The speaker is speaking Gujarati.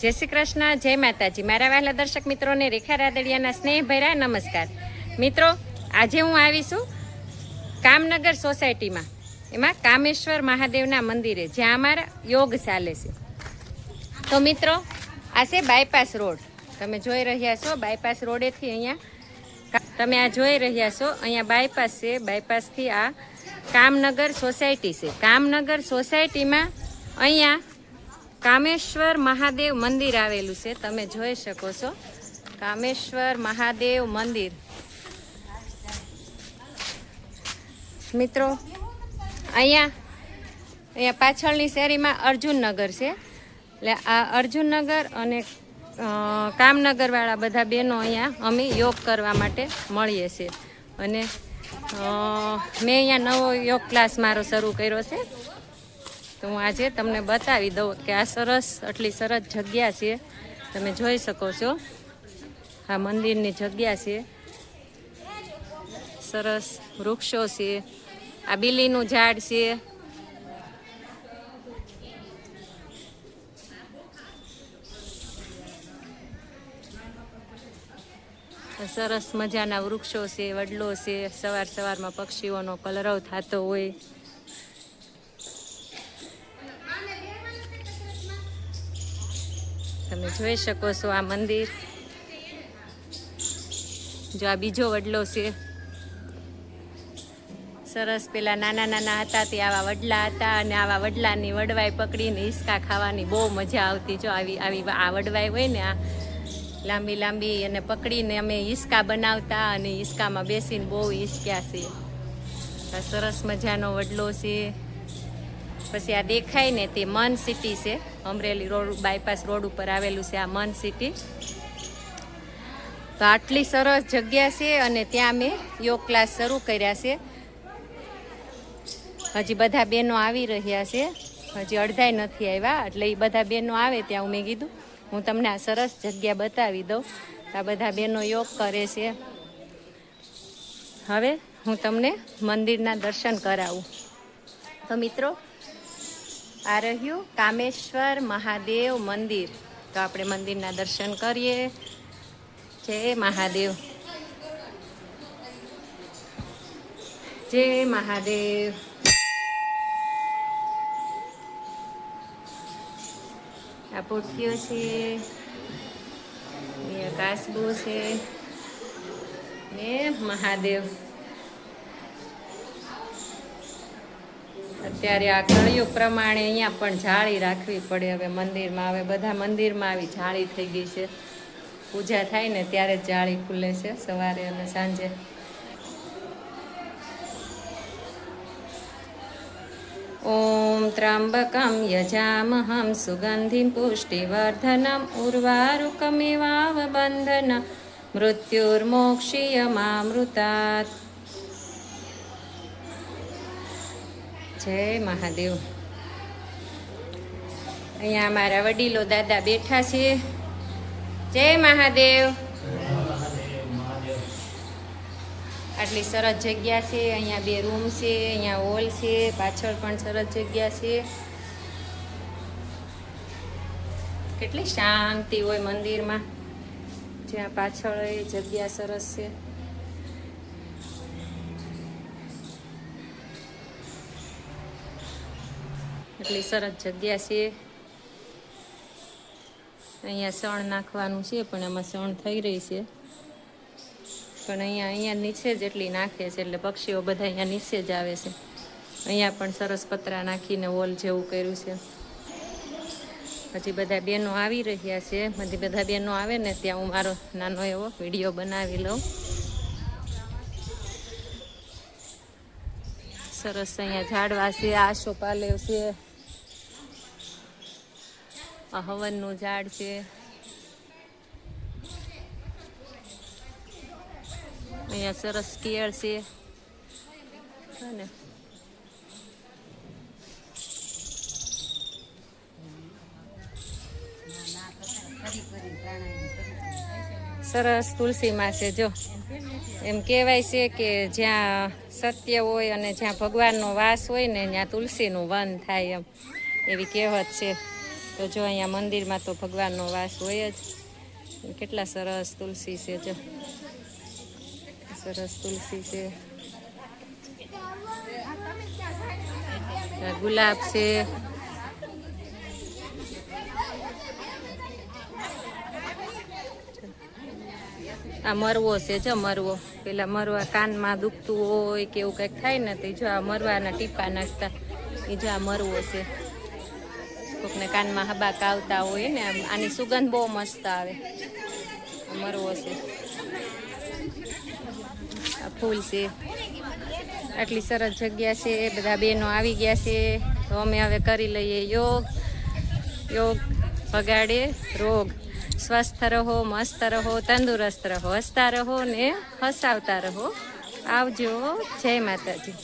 જય શ્રી કૃષ્ણ, જય માતાજી. મારા વહાલા દર્શક મિત્રોને રેખા રાદડિયાના સ્નેહ ભર્યા નમસ્કાર. મિત્રો, આજે હું આવીશું કામનગર સોસાયટીમાં, એમાં કામેશ્વર મહાદેવના મંદિરે, જ્યાં અમારા યોગ ચાલે છે. તો મિત્રો, આ છે બાયપાસ રોડ. તમે જોઈ રહ્યા છો બાયપાસ રોડેથી અહીંયા તમે આ જોઈ રહ્યા છો અહીંયા બાયપાસ છે. બાયપાસથી આ કામનગર સોસાયટી છે. કામનગર સોસાયટીમાં અહીંયા કામેશ્વર મહાદેવ મંદિર આવેલું છે. તમે જોઈ શકો છો કામેશ્વર મહાદેવ મંદિર. મિત્રો, અહીંયા પાછળની શેરીમાં અર્જુનનગર છે. એટલે આ અર્જુનનગર અને કામનગરવાળા બધા બહેનો અહીંયા અમે યોગ કરવા માટે મળીએ છીએ. અને મેં અહીંયા નવો યોગ ક્લાસ મારો શરૂ કર્યો છે. તો હું આજે તમને બતાવી દઉં કે આ આટલી સરસ જગ્યા છે. તમે જોઈ શકો છો આ મંદિરની જગ્યા છે. સરસ વૃક્ષો છે. આ બીલીનું ઝાડ છે. સરસ મજાના વૃક્ષો છે, વડલો છે. સવારમાં પક્ષીઓનો કલરવ થતો હોય. તમે જોઈ શકો છો આ મંદિર. જો આ બીજો વડલો છે. સરસ પેલા નાના હતા તે આવા વડલા હતા, અને આવા વડલાની વડવાઈ પકડીને હિંચકા ખાવાની બહુ મજા આવતી. જો આવી આ વડવાઈ હોય ને, આ લાંબી અને પકડીને અમે હિંચકા બનાવતા, અને હિંચકામાં બેસીને બહુ હિંચક્યા છે. આ સરસ મજાનો વડલો છે. પછી આ દેખાય ને તે મન સિટી છે. અમરેલી રોડ બાયપાસ રોડ ઉપર આવેલું છે આ મન સિટી. તો આટલી સરસ જગ્યા છે, અને ત્યાં મેં યોગ ક્લાસ શરૂ કર્યા છે. હજી બધા બહેનો આવી રહ્યા છે. હજી અડધાય નથી આવ્યા. એટલે એ બધા બહેનો આવે ત્યાં મેં કીધું હું તમને આ સરસ જગ્યા બતાવી દઉં. આ બધા બહેનો યોગ કરે છે. હવે હું તમને મંદિરના દર્શન કરાવું. તો મિત્રો, આ રહ્યું કામેશ્વર મહાદેવ મંદિર. તો આપણે મંદિરના દર્શન કરીએ. જય મહાદેવ, જય મહાદેવ. આ પોઠીઓ છે, અહીંયા કાસબો છે ને મહાદેવ. અત્યારે આ કળિયુગ પ્રમાણે અહીંયા પણ જાળી રાખવી પડે હવે મંદિરમાં. હવે બધા મંદિરમાં આવી જાળી થઈ ગઈ છે. પૂજા થાય ને ત્યારે જ જાળી ખુલે છે, સવારે અને સાંજે. ઓમ ત્રંબકમ યજામહં સુગંધિં પુષ્ટિવર્ધનમ ઉર્વારુકમિવાવ બંધન મૃત્યુર્મોક્ષીયમામૃતાत्. જય મહાદેવ. અહીંયા અમારા વડીલો દાદા બેઠા છે. જય મહાદેવ. આટલી સરસ જગ્યા છે. અહીંયા 2 રૂમ છે, અહીંયા હોલ છે, પાછળ પણ સરસ જગ્યા છે. કેટલી શાંતિ હોય મંદિરમાં. જ્યાં પાછળ એ જગ્યા સરસ છે. એટલી સરસ જગ્યા છે. અહીંયા સણ નાખવાનું છે, પણ એમાં સણ થઈ રહી છે. પણ અહીંયા નીચે જ એટલી નાખે છે, એટલે પક્ષીઓ બધા અહીંયા નીચે જ આવે છે. અહીંયા પણ સરસ પતરા નાખીને વોલ જેવું કર્યું છે. પછી બધા બહેનો આવી રહ્યા છે. બધી બધા બહેનો આવે ને ત્યાં હું મારો નાનો એવો વિડીયો બનાવી લઉં. સરસ અહીંયા ઝાડવા છે, આસોપાલવ છે, આ હવનનું ઝાડ છે. અહીંયા સરસ કેળ છે ને. સરસ તુલસીમાં છે. જો એમ કહેવાય છે કે જ્યાં સત્ય હોય અને જ્યાં ભગવાનનો વાસ હોય ને ત્યાં તુલસીનું વન થાય, એમ એવી કહેવત છે. તો જો અહીંયા મંદિરમાં તો ભગવાનનો વાસ હોય જ. કેટલા સરસ તુલસી છે, જો સરસ તુલસી છે, ગુલાબ છે, આ મરવો છે, જો મરવો પેલા મરવા કાનમાં દુખતું હોય કે એવું કંઈક થાય ને તો જો આ મરવાના ટીપા નાખતા એ જો આ મરવો છે. કોકને કાનમાં હબાક આવતા હોય ને આની સુગંધ બહુ મસ્ત આવે. મરવો છે, આ ફૂલ છે. આટલી સરસ જગ્યા છે, બધા બહેનો આવી ગયા છે. તો અમે હવે કરી લઈએ યોગ. યોગ ભગાડે રોગ. સ્વસ્થ રહો, મસ્ત રહો, તંદુરસ્ત રહો, હસતા રહો ને હસાવતા રહો. આવજો. જય માતાજી.